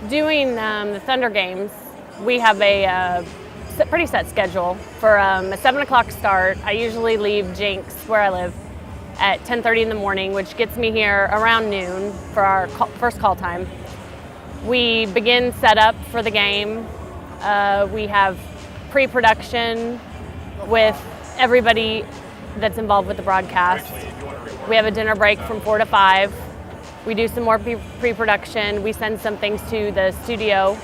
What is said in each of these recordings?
Doing the Thunder games, we have a pretty set schedule for a 7 o'clock start. I usually leave Jenks, where I live, at 10:30 in the morning, which gets me here around noon for our first call time. We begin setup for the game. We have pre-production with everybody that's involved with the broadcast. We have a dinner break from 4 to 5. We do some more pre-production. We send some things to the studio,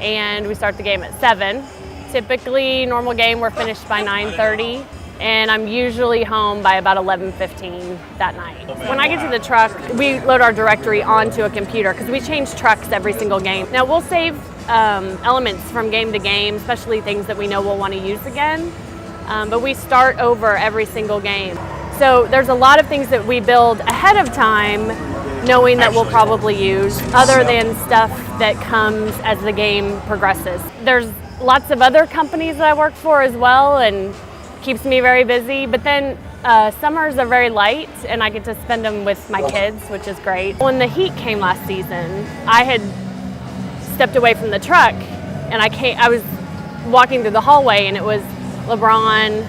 and we start the game at 7. Typically, normal game, we're finished by 9:30, and I'm usually home by about 11:15 that night. When I get to the truck, we load our directory onto a computer because we change trucks every single game. Now, we'll save elements from game to game, especially things that we know we'll want to use again, but we start over every single game. So there's a lot of things that we build ahead of time, knowing that we'll probably use, other than stuff that comes as the game progresses. There's lots of other companies that I work for as well, and keeps me very busy, but then summers are very light, and I get to spend them with my kids, which is great. When the heat came last season, I had stepped away from the truck, and I was walking through the hallway, and it was LeBron,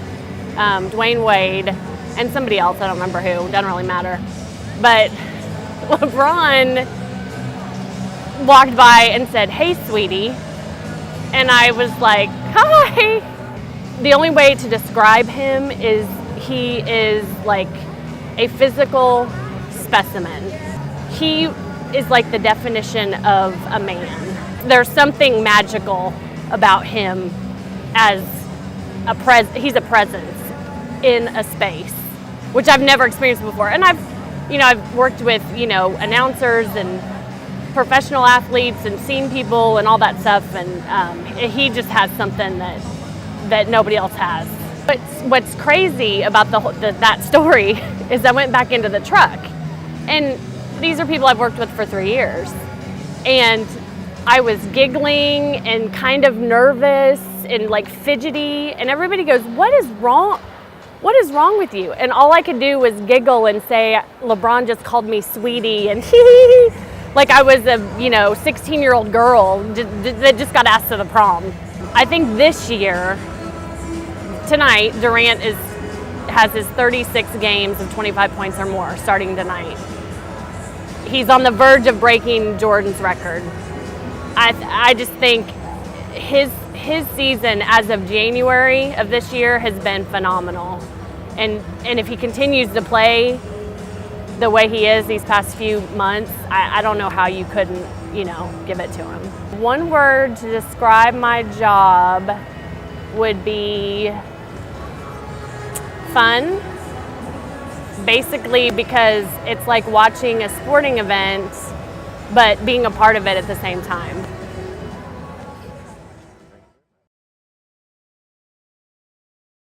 Dwayne Wade, and somebody else, I don't remember who, doesn't really matter. But LeBron walked by and said, "Hey, sweetie," and I was like, "Hi." The only way to describe him is he is like a physical specimen. He is like the definition of a man. There's something magical about him as he's a presence in a space, which I've never experienced before. And I've worked with, announcers and professional athletes and seen people and all that stuff, and he just has something that nobody else has. But what's crazy about that story is I went back into the truck, and these are people I've worked with for 3 years, and I was giggling and kind of nervous and like fidgety, and everybody goes, "What is wrong? What is wrong with you?" And all I could do was giggle and say, "LeBron just called me sweetie," and like I was a 16-year-old girl that just got asked to the prom. I think this year, tonight, Durant has his 36 games of 25 points or more starting tonight. He's on the verge of breaking Jordan's record. I just think his season as of January of this year has been phenomenal. And if he continues to play the way he is these past few months, I don't know how you couldn't, give it to him. One word to describe my job would be fun. Basically because it's like watching a sporting event, but being a part of it at the same time.